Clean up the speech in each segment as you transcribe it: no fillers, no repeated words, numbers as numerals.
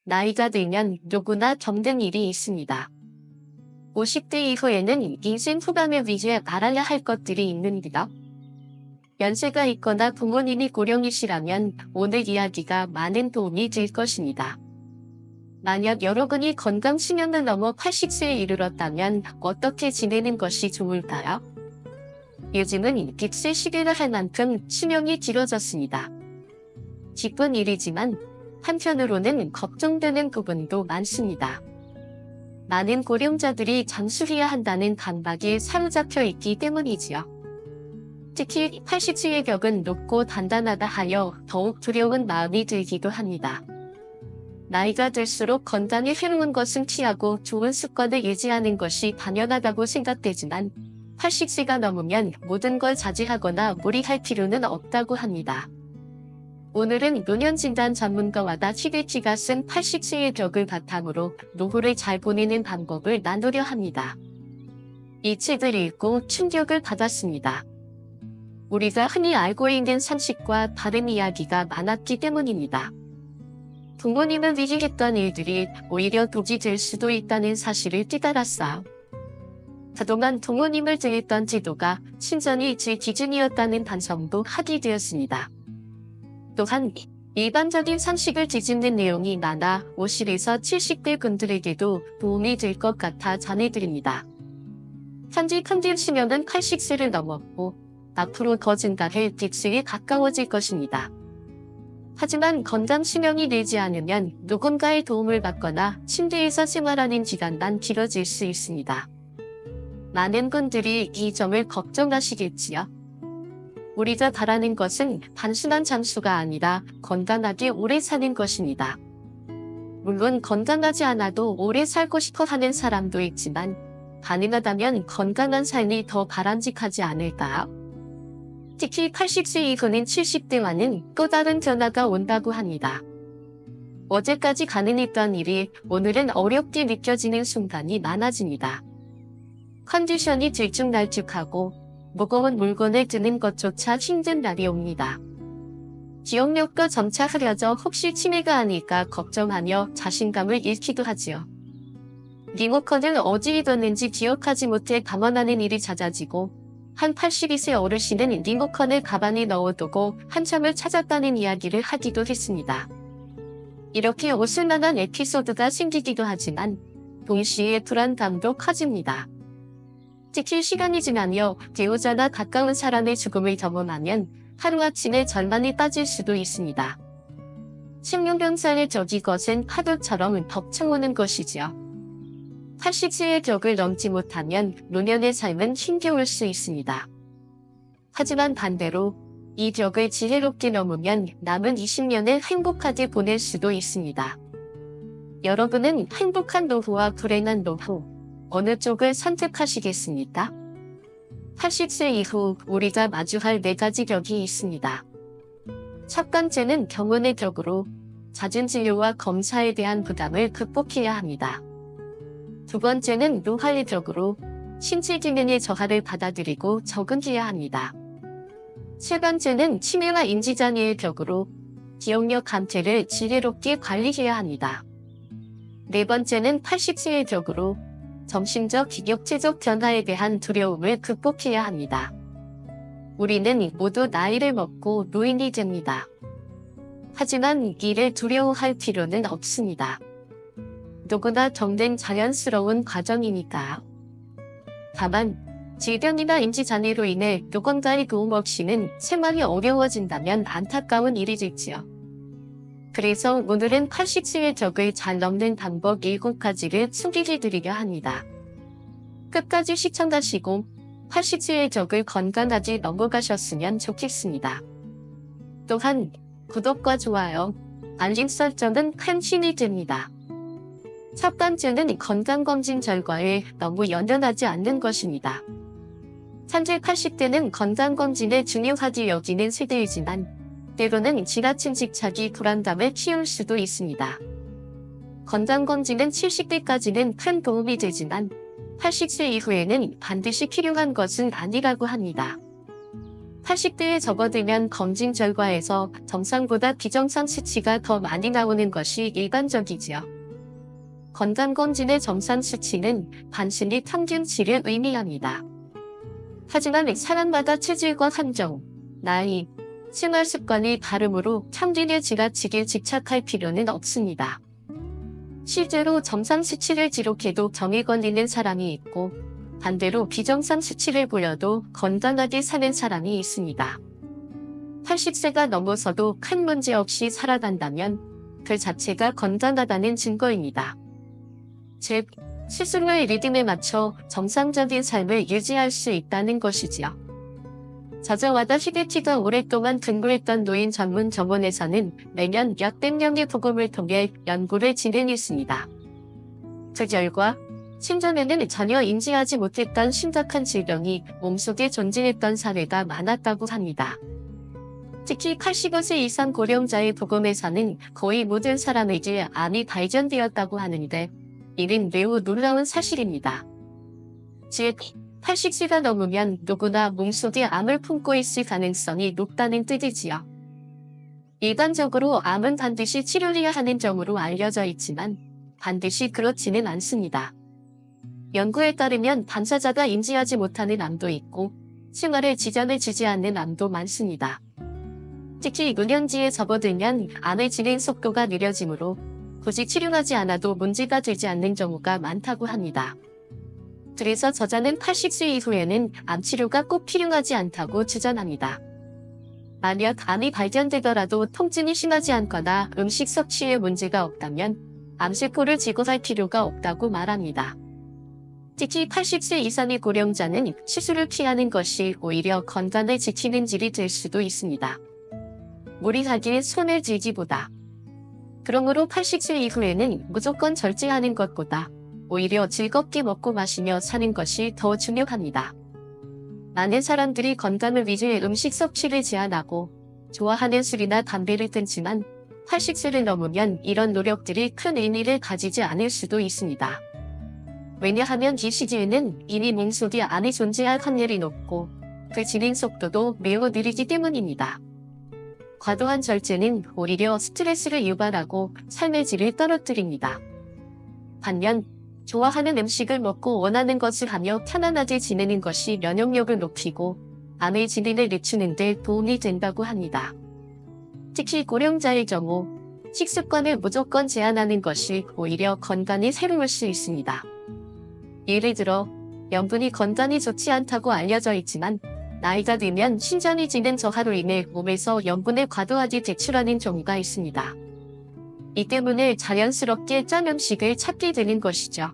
나이가 들면 누구나 겪는 일이 있습니다. 50대 이후에는 인생 후반을 위해 알아야 할 것들이 있는데요. 연세가 있거나 부모님이 고령이시라면 오늘 이야기가 많은 도움이 될 것입니다. 만약 여러분이 건강 수명을 넘어 80세에 이르렀다면 어떻게 지내는 것이 좋을까요? 요즘은 100세 시대를 할 만큼 수명이 길어졌습니다. 기쁜 일이지만 한편으로는 걱정되는 부분도 많습니다. 많은 고령자들이 장수해야 한다는 강박에 사로잡혀 있기 때문이지요. 특히 80세의 벽은 높고 단단하다 하여 더욱 두려운 마음이 들기도 합니다. 나이가 들수록 건강에 해로운 것은 피하고 좋은 습관을 유지하는 것이 당연하다고 생각되지만 80세가 넘으면 모든 걸 자제하거나 무리할 필요는 없다고 합니다. 오늘은 노년진단 전문가와다 TVT가 쓴 80세의 벽을 바탕으로 노후를 잘 보내는 방법을 나누려 합니다. 이 책을 읽고 충격을 받았습니다. 우리가 흔히 알고 있는 상식과 다른 이야기가 많았기 때문입니다. 부모님을 위해 했던 일들이 오히려 독이 될 수도 있다는 사실을 깨달았어요. 그동안 부모님을 대했던 제도가 신전이 제 기준이었다는 반성도 하게 되었습니다. 또한 일반적인 상식을 뒤집는 내용이 많아 50에서 70대 분들에게도 도움이 될 것 같아 전해드립니다. 현재 평균 수명은 80세를 넘었고 앞으로 더 증가해 100세에 가까워질 것입니다. 하지만 건강 수명이 늘지 않으면 누군가의 도움을 받거나 침대에서 생활하는 기간만 길어질 수 있습니다. 많은 분들이 이 점을 걱정하시겠지요. 우리가 바라는 것은 단순한 장수가 아니라 건강하게 오래 사는 것입니다. 물론 건강하지 않아도 오래 살고 싶어 하는 사람도 있지만 가능하다면 건강한 삶이 더 바람직하지 않을까요? 특히 80세 이후는 70대와는 또 다른 변화가 온다고 합니다. 어제까지 가능했던 일이 오늘은 어렵게 느껴지는 순간이 많아집니다. 컨디션이 들쭉날쭉하고 무거운 물건을 드는 것조차 힘든 날이 옵니다. 기억력도 점차 흐려져 혹시 치매가 아닐까 걱정하며 자신감을 잃기도 하지요. 리모컨을 어디에 뒀는지 기억하지 못해 감원하는 일이 잦아지고 한 82세 어르신은 리모컨을 가방에 넣어두고 한참을 찾았다는 이야기를 하기도 했습니다. 이렇게 웃을 만한 에피소드가 생기기도 하지만 동시에 불안감도 커집니다. 특히 시간이 지나며 배우자나 가까운 사람의 죽음을 경험하면 하루아침에 절망에 빠질 수도 있습니다. 생명병사를 저기 것은 파도처럼 덮쳐오는 것이지요. 80세의 벽을 넘지 못하면 노년의 삶은 힘겨울 수 있습니다. 하지만 반대로 이 벽을 지혜롭게 넘으면 남은 20년을 행복하게 보낼 수도 있습니다. 여러분은 행복한 노후와 불행한 노후, 어느 쪽을 선택하시겠습니까? 80세 이후 우리가 마주할 4가지 벽이 있습니다. 첫 번째는 병원의 벽으로 잦은 진료와 검사에 대한 부담을 극복해야 합니다. 두 번째는 노화의 벽으로 신체 기능의 저하를 받아들이고 적응해야 합니다. 세 번째는 치매와 인지장애의 벽으로 기억력 감퇴를 지혜롭게 관리해야 합니다. 네 번째는 80세의 벽으로 정신적, 기억체적 변화에 대한 두려움을 극복해야 합니다. 우리는 모두 나이를 먹고 노인이 됩니다. 하지만 이를 두려워할 필요는 없습니다. 누구나 겪는 자연스러운 과정이니까요. 다만 질병이나 인지장애로 인해 누군가의 도움 없이는 생활이 어려워진다면 안타까운 일이 되지요. 그래서 오늘은 80세의 벽을 잘 넘는 방법 7가지를 소개해드리려 합니다. 끝까지 시청하시고 80세의 벽을 건강하게 넘어가셨으면 좋겠습니다. 또한 구독과 좋아요, 알림 설정은 큰 힘이 됩니다. 첫 번째는 건강검진 결과에 너무 연연하지 않는 것입니다. 현재 80대는 건강검진을 중요하게 여기는 세대이지만 때로는 지나친 집착이 불안감을 키울 수도 있습니다. 건강검진은 70대까지는 큰 도움이 되지만 80세 이후에는 반드시 필요한 것은 아니라고 합니다. 80대에 접어들면 검진 결과에서 정상보다 비정상 수치가 더 많이 나오는 것이 일반적이지요. 건강검진의 정상 수치는 단순히 평균치를 의미합니다. 하지만 사람마다 체질과 환경, 나이, 생활 습관이 다르므로 평균에 지나치게 집착할 필요는 없습니다. 실제로 정상 수치를 기록해도 병에 걸리는 사람이 있고 반대로 비정상 수치를 보여도 건강하게 사는 사람이 있습니다. 80세가 넘어서도 큰 문제 없이 살아간다면 그 자체가 건강하다는 증거입니다. 즉, 스스로의 리듬에 맞춰 정상적인 삶을 유지할 수 있다는 것이지요. 저자와다 히데키가 오랫동안 근무했던 노인 전문 병원에서는 매년 몇백 명의 복음을 통해 연구를 진행했습니다. 그 결과 심전에는 전혀 인지하지 못했던 심각한 질병이 몸속에 존재했던 사례가 많았다고 합니다. 특히 85세 이상 고령자의 복음에서는 거의 모든 사람에게 암이 발견되었다고 하는데 이는 매우 놀라운 사실입니다. 즉, 80세가 넘으면 누구나 몸속에 암을 품고 있을 가능성이 높다는 뜻이지요. 일반적으로 암은 반드시 치료해야 하는 병으로 알려져 있지만 반드시 그렇지는 않습니다. 연구에 따르면 당사자가 인지하지 못하는 암도 있고 생활에 지장을 주지 않는 암도 많습니다. 특히 노년기에 접어들면 암의 진행 속도가 느려지므로 굳이 치료하지 않아도 문제가 되지 않는 경우가 많다고 합니다. 그래서 저자는 80세 이후에는 암 치료가 꼭 필요하지 않다고 주장합니다. 만약 암이 발견되더라도 통증이 심하지 않거나 음식 섭취에 문제가 없다면 암세포를 제거할 필요가 없다고 말합니다. 특히 80세 이상의 고령자는 시술을 피하는 것이 오히려 건강을 지키는 질이 될 수도 있습니다. 무리하게 손을 들기보다. 그러므로 80세 이후에는 무조건 절제하는 것보다 오히려 즐겁게 먹고 마시며 사는 것이 더 중요합니다. 많은 사람들이 건강을 위해 음식 섭취를 제한하고 좋아하는 술이나 담배를 끊지만 80세를 넘으면 이런 노력들이 큰 의미를 가지지 않을 수도 있습니다. 왜냐하면 이 시기에는 이미 몸속에 암이 존재할 확률이 높고 그 진행 속도도 매우 느리기 때문입니다. 과도한 절제는 오히려 스트레스를 유발하고 삶의 질을 떨어뜨립니다. 반면 좋아하는 음식을 먹고 원하는 것을 하며 편안하게 지내는 것이 면역력을 높이고 암의 진행을 늦추는 데 도움이 된다고 합니다. 특히 고령자의 경우 식습관을 무조건 제한하는 것이 오히려 건강에 해로울 수 있습니다. 예를 들어 염분이 건강에 좋지 않다고 알려져 있지만 나이가 들면 신장이 지는 저하로 인해 몸에서 염분을 과도하게 배출하는 경우가 있습니다. 이 때문에 자연스럽게 짠 음식을 찾게 되는 것이죠.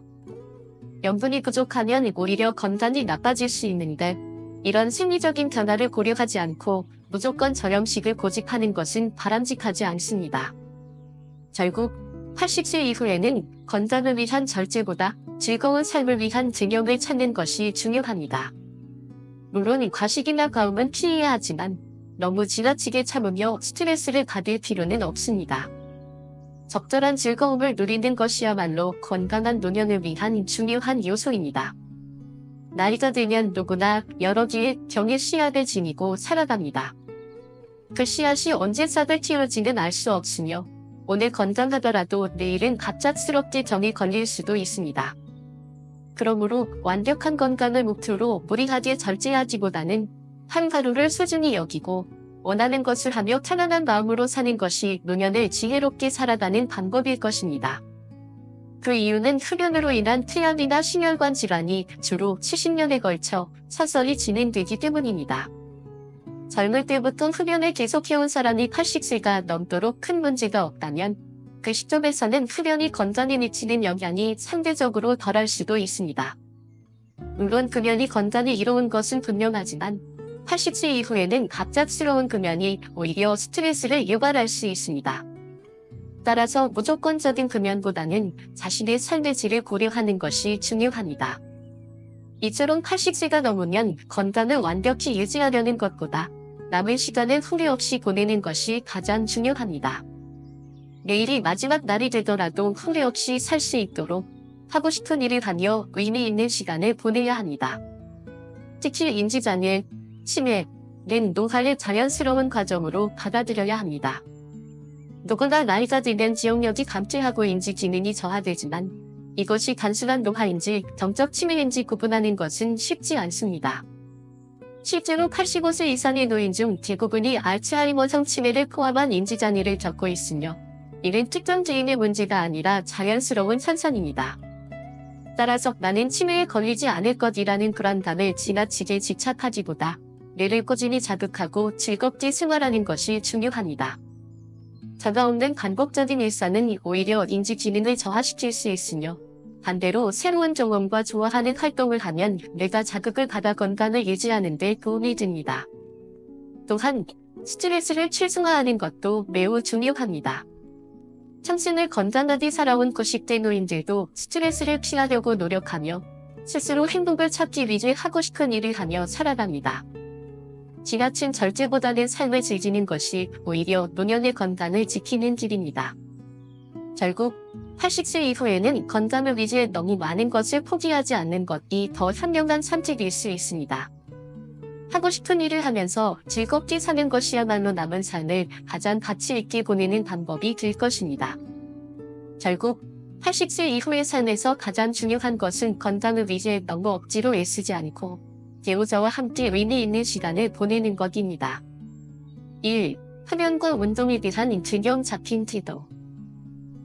염분이 부족하면 오히려 건강이 나빠질 수 있는데 이런 심리적인 변화를 고려하지 않고 무조건 저염식을 고집하는 것은 바람직하지 않습니다. 결국 80세 이후에는 건강을 위한 절제보다 즐거운 삶을 위한 균형을 찾는 것이 중요합니다. 물론 과식이나 과음은 피해야 하지만 너무 지나치게 참으며 스트레스를 받을 필요는 없습니다. 적절한 즐거움을 누리는 것이야말로 건강한 노년을 위한 중요한 요소입니다. 나이가 들면 누구나 여러 개의 병의 씨앗을 지니고 살아갑니다. 그 씨앗이 언제 싹을 틔울지는 알 수 없으며 오늘 건강하더라도 내일은 갑작스럽게 병이 걸릴 수도 있습니다. 그러므로 완벽한 건강을 목표로 무리하게 절제하기보다는 하루하루를 소중히 여기고 원하는 것을 하며 편안한 마음으로 사는 것이 노년을 지혜롭게 살아가는 방법일 것입니다. 그 이유는 흡연으로 인한 폐암이나 심혈관 질환이 주로 70년에 걸쳐 서서히 진행되기 때문입니다. 젊을 때부터 흡연을 계속해온 사람이 80세가 넘도록 큰 문제가 없다면 그 시점에서는 흡연이 건강에 미치는 영향이 상대적으로 덜할 수도 있습니다. 물론 금연이 건강에 이로운 것은 분명하지만 80세 이후에는 갑작스러운 금연이 오히려 스트레스를 유발할 수 있습니다. 따라서 무조건적인 금연보다는 자신의 삶의 질을 고려하는 것이 중요합니다. 이처럼 80세가 넘으면 건강을 완벽히 유지하려는 것보다 남은 시간을 후회 없이 보내는 것이 가장 중요합니다. 내일이 마지막 날이 되더라도 후회 없이 살 수 있도록 하고 싶은 일을 하며 의미 있는 시간을 보내야 합니다. 특히 인지장애, 치매, 노화의 자연스러운 과정으로 받아들여야 합니다. 누구나 나이가 들면 기억력이 감퇴하고 인지 기능이 저하되지만 이것이 단순한 노화인지 정적 치매인지 구분하는 것은 쉽지 않습니다. 실제로 85세 이상의 노인 중 대부분이 알츠하이머성 치매를 포함한 인지장애를 겪고 있으며 이는 특정 지인의 문제가 아니라 자연스러운 현상입니다. 따라서 나는 치매에 걸리지 않을 것이라는 불안감을 지나치게 집착하기보다 뇌를 꾸준히 자극하고 즐겁게 생활하는 것이 중요합니다. 저가 없는 반복적인 일상은 오히려 인지 기능을 저하시킬 수 있으며 반대로 새로운 경험과 좋아하는 활동을 하면 뇌가 자극을 받아 건강을 유지하는 데 도움이 됩니다. 또한 스트레스를 최소화하는 것도 매우 중요합니다. 평생을 건강하게 살아온 90대 노인들도 스트레스를 피하려고 노력하며 스스로 행복을 찾기 위해 하고 싶은 일을 하며 살아갑니다. 지나친 절제보다는 삶을 즐기는 것이 오히려 노년의 건강을 지키는 길입니다. 결국 80세 이후에는 건강을 위해 너무 많은 것을 포기하지 않는 것이 더 현명한 선택일 수 있습니다. 하고 싶은 일을 하면서 즐겁게 사는 것이야말로 남은 삶을 가장 가치 있게 보내는 방법이 될 것입니다. 결국 80세 이후의 삶에서 가장 중요한 것은 건강을 위해 너무 억지로 애쓰지 않고 배우자와 함께 의미 있는 시간을 보내는 것입니다. 1. 흡연과 운동에 대한 균형 잡힌 태도.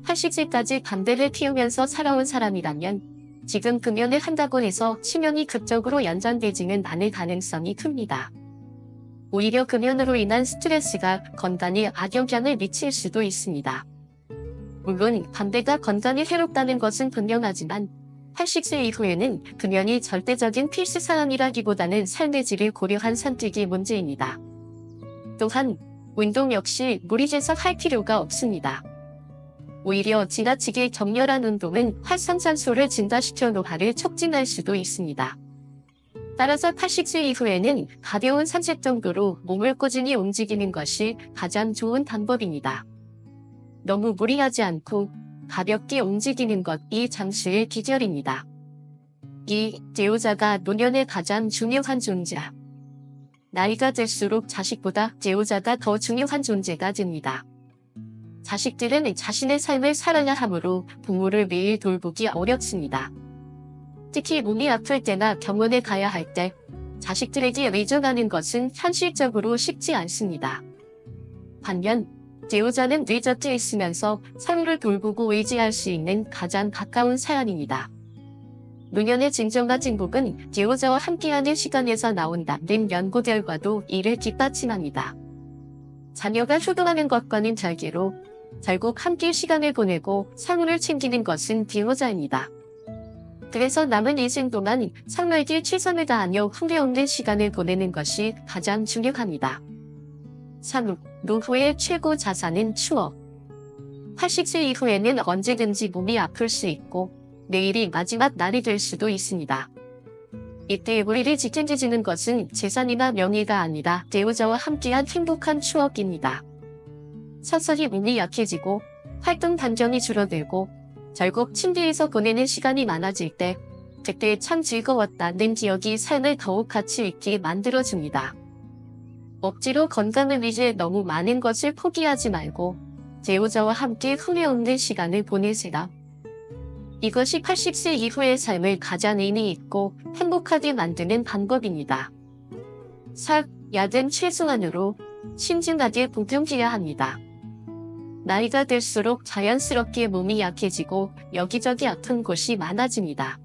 80세까지 담배를 피우면서 살아온 사람이라면 지금 금연을 한다고 해서 수명이 급적으로 연장되지는 않을 가능성이 큽니다. 오히려 금연으로 인한 스트레스가 건강에 악영향을 미칠 수도 있습니다. 물론 담배가 건강에 해롭다는 것은 분명하지만 80세 이후에는 금연이 절대적인 필수 사항이라기보다는 삶의 질을 고려한 선택이 문제입니다. 또한 운동 역시 무리해서 할 필요가 없습니다. 오히려 지나치게 격렬한 운동은 활성산소를 증가시켜 노화를 촉진할 수도 있습니다. 따라서 80세 이후에는 가벼운 산책 정도로 몸을 꾸준히 움직이는 것이 가장 좋은 방법입니다. 너무 무리하지 않고 가볍게 움직이는 것이 장수의 비결입니다. 2. 배우자가 노년의 가장 중요한 존재. 나이가 들수록 자식보다 배우자가 더 중요한 존재가 됩니다. 자식들은 자신의 삶을 살아야 하므로 부모를 매일 돌보기 어렵습니다. 특히 몸이 아플 때나 병원에 가야 할 때 자식들에게 의존하는 것은 현실적으로 쉽지 않습니다. 반면 배우자는 늘 곁에 있으면서 서로를 돌보고 의지할 수 있는 가장 가까운 사연입니다. 노년의 진정과 행복은 배우자와 함께하는 시간에서 나온다는 연구 결과도 이를 뒷받침합니다. 자녀가 효도하는 것과는 별개로 결국 함께 시간을 보내고 상호를 챙기는 것은 배우자입니다. 그래서 남은 인생 동안 서로에게 최선을 다하며 후회 없는 시간을 보내는 것이 가장 중요합니다. 3. 노후의 최고 자산은 추억. 80세 이후에는 언제든지 몸이 아플 수 있고 내일이 마지막 날이 될 수도 있습니다. 이때 우리를 지탱해주는 것은 재산이나 명예가 아니라 배우자와 함께한 행복한 추억입니다. 서서히 몸이 약해지고 활동 반경이 줄어들고 결국 침대에서 보내는 시간이 많아질 때 그때 참 즐거웠다는 기억이 삶을 더욱 가치 있게 만들어줍니다. 억지로 건강을 위해 너무 많은 것을 포기하지 말고 배우자와 함께 후회 없는 시간을 보내세요. 이것이 80세 이후의 삶을 가장 의미 있고 행복하게 만드는 방법입니다. 4. 약은 최소한으로 신중하게 복용해야 합니다. 나이가 들수록 자연스럽게 몸이 약해지고 여기저기 아픈 곳이 많아집니다.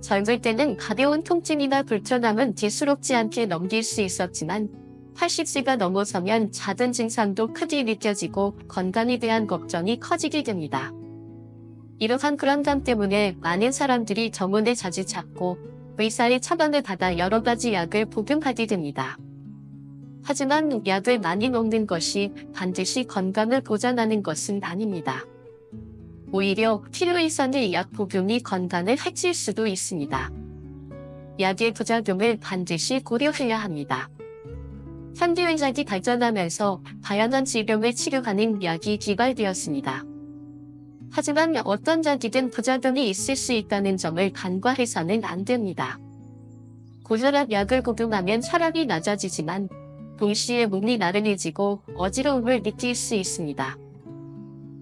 젊을 때는 가벼운 통증이나 불편함은 대수롭지 않게 넘길 수 있었지만 80세가 넘어서면 작은 증상도 크게 느껴지고 건강에 대한 걱정이 커지게 됩니다. 이러한 불안감 때문에 많은 사람들이 병원에 자주 찾고 의사의 처방을 받아 여러 가지 약을 복용하게 됩니다. 하지만 약을 많이 먹는 것이 반드시 건강을 보장하는 것은 아닙니다. 오히려 필요 이상의 약 복용이 건강을 해칠 수도 있습니다. 약의 부작용을 반드시 고려해야 합니다. 현대의학이 발전하면서 다양한 질병을 치료하는 약이 개발되었습니다. 하지만 어떤 약이든 부작용이 있을 수 있다는 점을 간과해서는 안 됩니다. 고혈압 약을 복용하면 혈압이 낮아지지만 동시에 몸이 나른해지고 어지러움을 느낄 수 있습니다.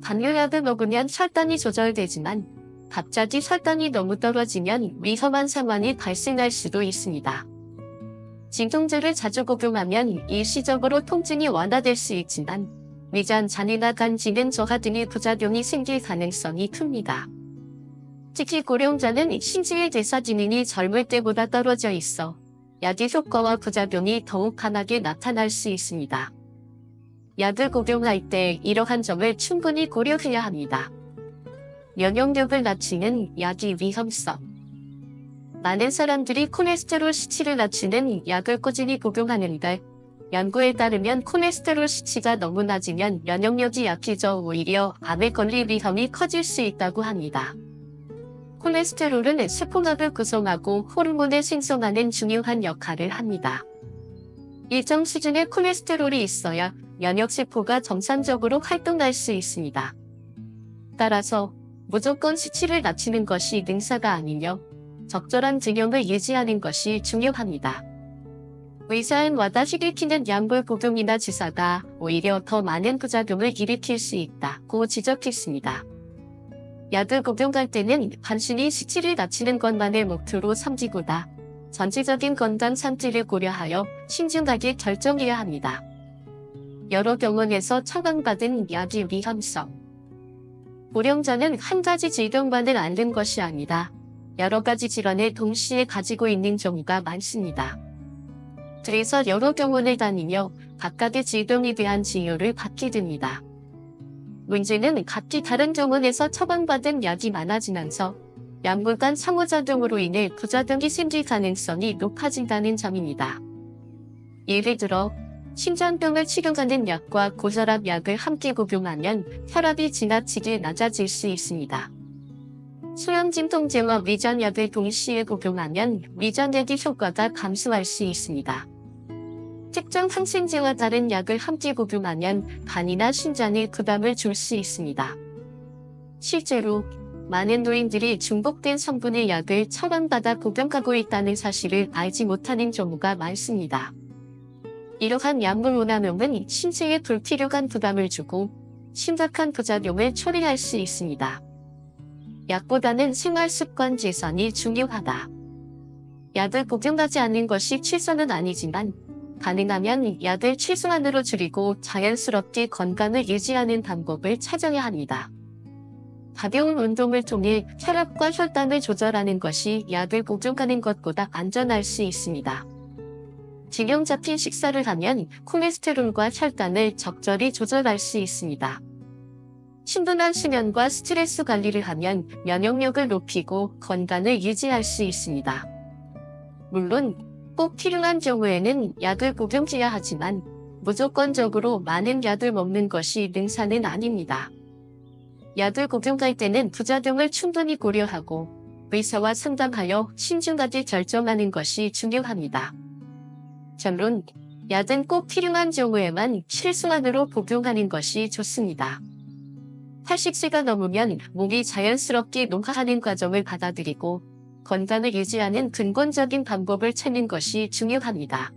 당뇨약을 먹으면 혈당이 조절되지만 갑자기 혈당이 너무 떨어지면 위험한 상황이 발생할 수도 있습니다. 진통제를 자주 복용하면 일시적으로 통증이 완화될 수 있지만 위장 잔해나 간 기능 저하 등의 부작용이 생길 가능성이 큽니다. 특히 고령자는 신체의 대사 기능이 젊을 때보다 떨어져 있어 약의 효과와 부작용이 더욱 강하게 나타날 수 있습니다. 약을 복용할 때 이러한 점을 충분히 고려해야 합니다. 면역력을 낮추는 약의 위험성. 많은 사람들이 콜레스테롤 수치를 낮추는 약을 꾸준히 복용하는데 연구에 따르면 콜레스테롤 수치가 너무 낮으면 면역력이 약해져 오히려 암에 걸릴 위험이 커질 수 있다고 합니다. 콜레스테롤은 세포막을 구성하고 호르몬을 생성하는 중요한 역할을 합니다. 일정 수준의 콜레스테롤이 있어야 면역세포가 정상적으로 활동할 수 있습니다. 따라서 무조건 수치를 낮추는 것이 능사가 아니며 적절한 균형을 유지하는 것이 중요합니다. 의사는 와다시리키는 약물 복용이나 주사가 오히려 더 많은 부작용을 일으킬 수 있다고 지적했습니다. 약을 복용할 때는 단순히 수치를 낮추는 것만을 목표로 삼기보다 전체적인 건강 상태를 고려하여 신중하게 결정해야 합니다. 여러 병원에서 처방받은 약의 위험성. 고령자는 한 가지 질병만을 앓는 것이 아니라 여러 가지 질환을 동시에 가지고 있는 경우가 많습니다. 그래서 여러 병원을 다니며 각각의 질병에 대한 치료를 받게 됩니다. 문제는 각기 다른 병원에서 처방받은 약이 많아지면서 약물 간 상호작용으로 인해 부작용이 생길 가능성이 높아진다는 점입니다. 예를 들어 심장병을 치료하는 약과 고혈압 약을 함께 복용하면 혈압이 지나치게 낮아질 수 있습니다. 소염 진통제와 위장약을 동시에 복용하면 위장약의 효과가 감소할 수 있습니다. 특정 항생제와 다른 약을 함께 복용하면 간이나 신장에 부담을 줄 수 있습니다. 실제로 많은 노인들이 중복된 성분의 약을 처방받아 복용하고 있다는 사실을 알지 못하는 경우가 많습니다. 이러한 약물 오남용은 신체에 불필요한 부담을 주고 심각한 부작용을 초래할 수 있습니다. 약보다는 생활습관 개선이 중요하다. 약을 복용하지 않는 것이 최선은 아니지만 가능하면 약을 최소한으로 줄이고 자연스럽게 건강을 유지하는 방법을 찾아야 합니다. 가벼운 운동을 통해 혈압과 혈당을 조절하는 것이 약을 복용하는 것보다 안전할 수 있습니다. 균형 잡힌 식사를 하면 콜레스테롤과 혈당을 적절히 조절할 수 있습니다. 충분한 수면과 스트레스 관리를 하면 면역력을 높이고 건강을 유지할 수 있습니다. 물론 꼭 필요한 경우에는 약을 복용해야 하지만 무조건적으로 많은 약을 먹는 것이 능사는 아닙니다. 약을 복용할 때는 부작용을 충분히 고려하고 의사와 상담하여 신중하게 결정하는 것이 중요합니다. 결론, 약은 꼭 필요한 경우에만 최소한으로 복용하는 것이 좋습니다. 80세가 넘으면 몸이 자연스럽게 노화하는 과정을 받아들이고 건강을 유지하는 근본적인 방법을 찾는 것이 중요합니다.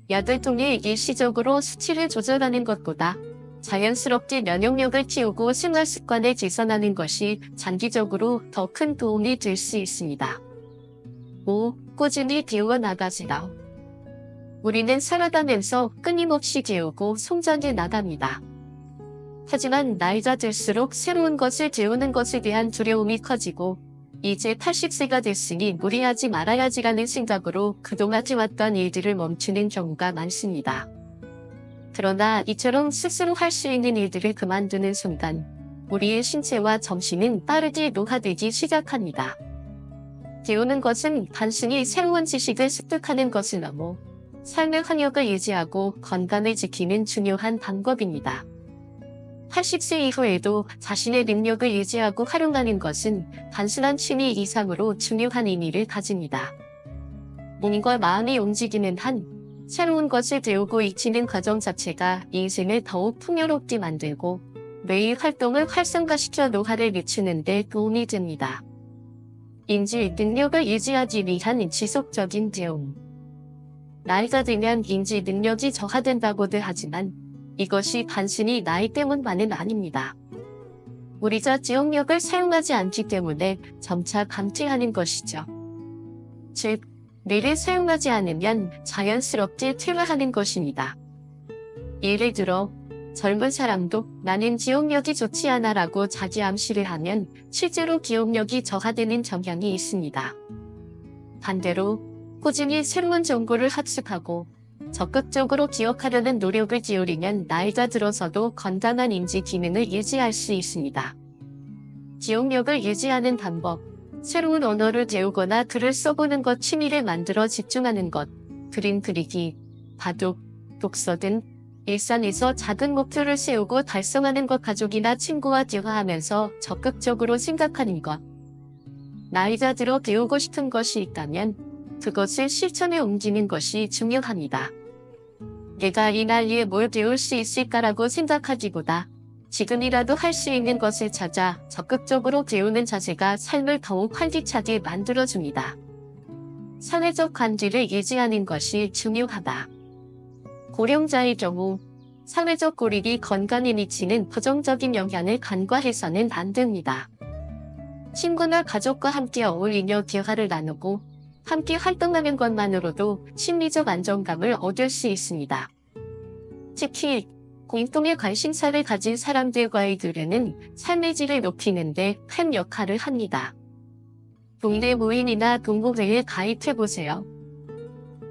약을 통해 일시적으로 수치를 조절하는 것보다 자연스럽게 면역력을 키우고 생활습관을 개선하는 것이 장기적으로 더 큰 도움이 될 수 있습니다. 5. 꾸준히 배워나가시라. 우리는 살아가면서 끊임없이 배우고 성장해 나갑니다. 하지만 나이가 들수록 새로운 것을 배우는 것에 대한 두려움이 커지고 이제 80세가 됐으니 무리하지 말아야지라는 생각으로 그동안 해왔던 일들을 멈추는 경우가 많습니다. 그러나 이처럼 스스로 할 수 있는 일들을 그만두는 순간 우리의 신체와 정신은 빠르게 노화되기 시작합니다. 배우는 것은 단순히 새로운 지식을 습득하는 것을 넘어 삶의 활력을 유지하고 건강을 지키는 중요한 방법입니다. 80세 이후에도 자신의 능력을 유지하고 활용하는 것은 단순한 취미 이상으로 중요한 의미를 가집니다. 몸과 마음이 움직이는 한 새로운 것을 배우고 익히는 과정 자체가 인생을 더욱 풍요롭게 만들고 매일 활동을 활성화시켜 노화를 늦추는 데 도움이 됩니다. 인지 능력을 유지하기 위한 지속적인 대응. 나이가 들면 인지 능력이 저하된다고들 하지만 이것이 단순히 나이 때문만은 아닙니다. 우리가 기억력을 사용하지 않기 때문에 점차 감퇴하는 것이죠. 즉, 뇌를 사용하지 않으면 자연스럽게 퇴화하는 것입니다. 예를 들어 젊은 사람도 나는 기억력이 좋지 않아 라고 자기 암시를 하면 실제로 기억력이 저하되는 경향이 있습니다. 반대로 꾸준히 새로운 정보를 학습하고 적극적으로 기억하려는 노력을 기울이면 나이가 들어서도 건강한 인지 기능을 유지할 수 있습니다. 기억력을 유지하는 방법, 새로운 언어를 배우거나 글을 써보는 것, 취미를 만들어 집중하는 것, 그림 그리기, 바둑, 독서 등 일상에서 작은 목표를 세우고 달성하는 것, 가족이나 친구와 대화하면서 적극적으로 생각하는 것. 나이가 들어 배우고 싶은 것이 있다면 그것을 실천에 옮기는 것이 중요합니다. 내가 이 나이에 뭘 배울 수 있을까라고 생각하기보다 지금이라도 할 수 있는 것을 찾아 적극적으로 배우는 자세가 삶을 더욱 활기차게 만들어줍니다. 사회적 관계를 유지하는 것이 중요하다. 고령자의 경우 사회적 고립이 건강에 미치는 부정적인 영향을 간과해서는 안 됩니다. 친구나 가족과 함께 어울리며 대화를 나누고 함께 활동하는 것만으로도 심리적 안정감을 얻을 수 있습니다. 특히 공통의 관심사를 가진 사람들과의 교류는 삶의 질을 높이는 데 큰 역할을 합니다. 동네 모임이나 동호회에 가입해보세요.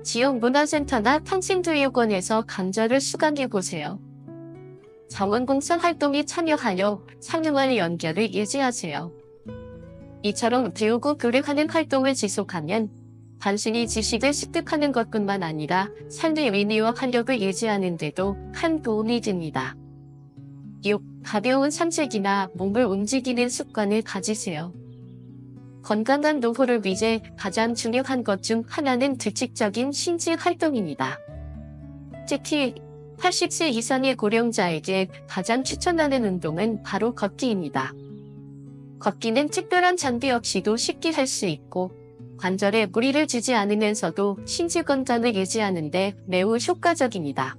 지역 문화센터나 평생교육원에서 강좌를 수강해보세요. 자원봉사 활동에 참여하여 사회와의 연결을 유지하세요. 이처럼 배우고 교류하는 활동을 지속하면 단순히 지식을 습득하는 것뿐만 아니라 삶의 의미와 활력을 유지하는 데도 큰 도움이 됩니다. 6. 가벼운 산책이나 몸을 움직이는 습관을 가지세요. 건강한 노후를 위해 가장 중요한 것 중 하나는 규칙적인 신체 활동입니다. 특히 80세 이상의 고령자에게 가장 추천하는 운동은 바로 걷기입니다. 걷기는 특별한 장비 없이도 쉽게 할 수 있고 관절에 무리를 주지 않으면서도 신체 건강을 유지하는 데 매우 효과적입니다.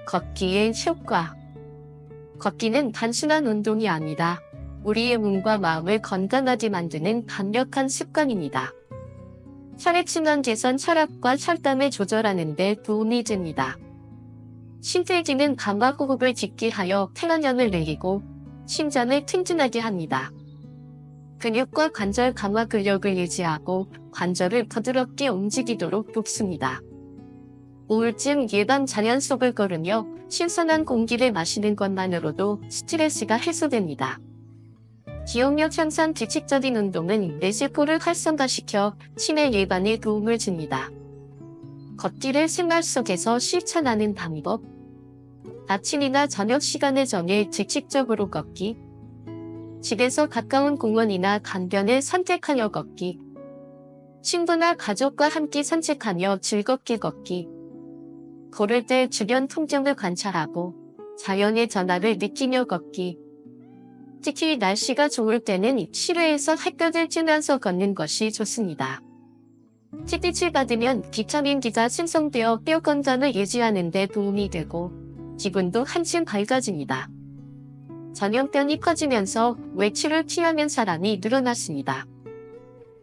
걷기의 효과. 걷기는 단순한 운동이 아니라 우리의 몸과 마음을 건강하게 만드는 강력한 습관입니다. 혈액순환 개선, 혈압과 혈당을 조절하는 데 도움이 됩니다. 심폐기능 강화, 호흡을 깊게 하여 폐활량을 늘리고 심장을 튼튼하게 합니다. 근육과 관절 강화, 근력을 유지하고 관절을 부드럽게 움직이도록 돕습니다. 우울증 예방, 자연 속을 걸으며 신선한 공기를 마시는 것만으로도 스트레스가 해소됩니다. 기억력 향상, 규칙적인 운동은 뇌세포를 활성화시켜 치매 예방에 도움을 줍니다. 걷기를 생활 속에서 실천하는 방법. 아침이나 저녁 시간을 정해 규칙적으로 걷기. 집에서 가까운 공원이나 강변을 선택하여 걷기. 친구나 가족과 함께 산책하며 즐겁게 걷기. 걸을 때 주변 풍경을 관찰하고 자연의 전화를 느끼며 걷기. 특히 날씨가 좋을 때는 실외에서 햇볕을 쬐면서 걷는 것이 좋습니다. 햇빛을 받으면 비타민 D가 생성되어 뼈 건강을 유지하는 데 도움이 되고 기분도 한층 밝아집니다. 전염병이 커지면서 외출을 피하는 사람이 늘어났습니다.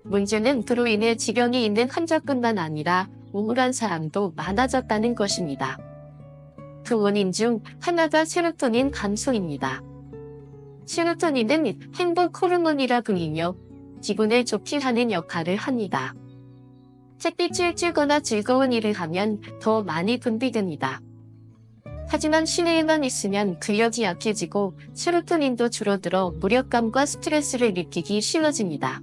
문제는 그로 인해 질병이 있는 환자뿐만 아니라 우울한 사람도 많아졌다는 것입니다. 그 원인 중 하나가 세로토닌 감소입니다. 세로토닌은 행복 호르몬이라 불리며 기분을 좋게 하는 역할을 합니다. 햇빛을 쬐거나 즐거운 일을 하면 더 많이 분비됩니다. 하지만 실내에만 있으면 근력이 약해지고 세로토닌도 줄어들어 무력감과 스트레스를 느끼기 쉬워집니다.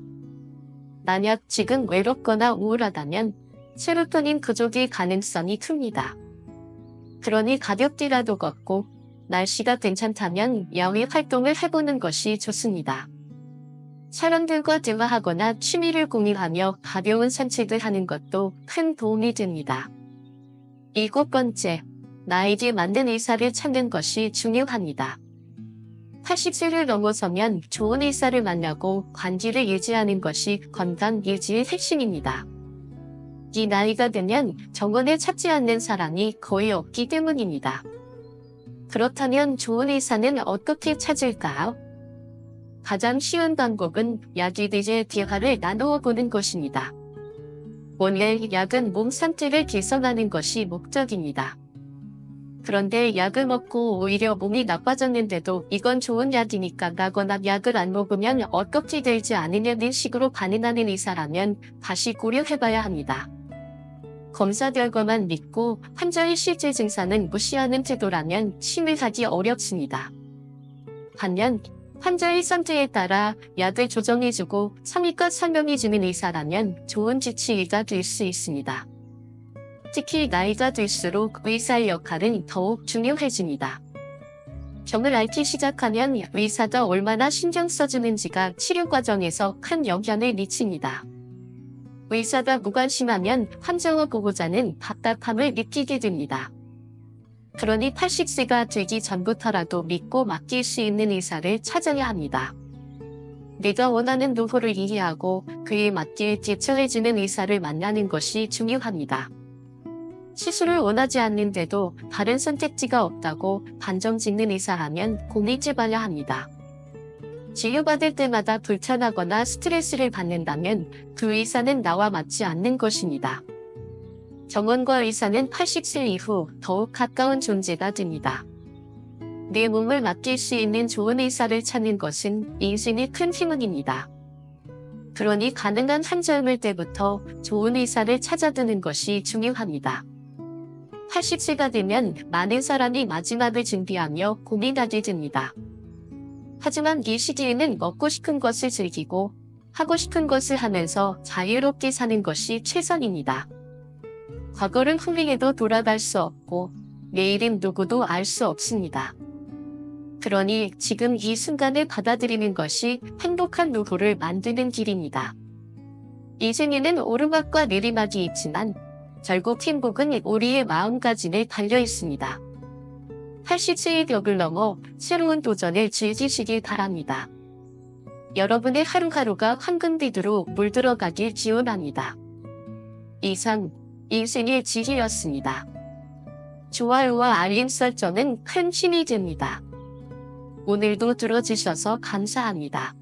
만약 지금 외롭거나 우울하다면 세로토닌 부족일 가능성이 큽니다. 그러니 가볍게라도 걷고 날씨가 괜찮다면 야외 활동을 해보는 것이 좋습니다. 사람들과 대화하거나 취미를 공유하며 가벼운 산책을 하는 것도 큰 도움이 됩니다. 7번째, 나에게 맞는 의사를 찾는 것이 중요합니다. 80세를 넘어서면 좋은 의사를 만나고 관계를 유지하는 것이 건강 유지의 핵심입니다. 이 나이가 되면 정원을 찾지 않는 사람이 거의 없기 때문입니다. 그렇다면 좋은 의사는 어떻게 찾을까요? 가장 쉬운 방법은 약에 대화를 나누어 보는 것입니다. 원래 약은 몸 상태를 개선하는 것이 목적입니다. 그런데 약을 먹고 오히려 몸이 나빠졌는데도 이건 좋은 약이니까 나거나 약을 안 먹으면 어떻게 되지 않으려는 식으로 반응하는 의사라면 다시 고려해봐야 합니다. 검사 결과만 믿고 환자의 실제 증상은 무시하는 태도라면 신뢰하기 어렵습니다. 반면 환자의 상태에 따라 약을 조정해주고 성의껏 설명해주는 의사라면 좋은 지치의가 될 수 있습니다. 특히 나이가 들수록 의사의 역할은 더욱 중요해집니다. 병을 앓기 시작하면 의사가 얼마나 신경 써주는지가 치료 과정에서 큰 영향을 미칩니다. 의사가 무관심하면 환자와 보호자는 답답함을 느끼게 됩니다. 그러니 80세가 되기 전부터라도 믿고 맡길 수 있는 의사를 찾아야 합니다. 내가 원하는 노후를 이해하고 그에 맞게 대처해주는 의사를 만나는 것이 중요합니다. 시술을 원하지 않는데도 다른 선택지가 없다고 반정 짓는 의사라면 고민해봐야 합니다. 진료받을 때마다 불편하거나 스트레스를 받는다면 그 의사는 나와 맞지 않는 것입니다. 정원과 의사는 80세 이후 더욱 가까운 존재가 됩니다. 내 몸을 맡길 수 있는 좋은 의사를 찾는 것은 인생의 큰 희망입니다. 그러니 가능한 한 젊을 때부터 좋은 의사를 찾아두는 것이 중요합니다. 80세가 되면 많은 사람이 마지막을 준비하며 고민하게 됩니다. 하지만 이 시기에는 먹고 싶은 것을 즐기고 하고 싶은 것을 하면서 자유롭게 사는 것이 최선입니다. 과거를 후회해도 돌아갈 수 없고 내일은 누구도 알 수 없습니다. 그러니 지금 이 순간을 받아들이는 것이 행복한 노후를 만드는 길입니다. 인생에는 오르막과 내리막이 있지만 결국 행복은 우리의 마음가짐에 달려 있습니다. 80세의 벽을 넘어 새로운 도전을 즐기시길 바랍니다. 여러분의 하루하루가 황금빛으로 물들어가길 기원합니다. 이상 인생의 지혜였습니다. 좋아요와 알림 설정은 큰 힘이 됩니다. 오늘도 들어주셔서 감사합니다.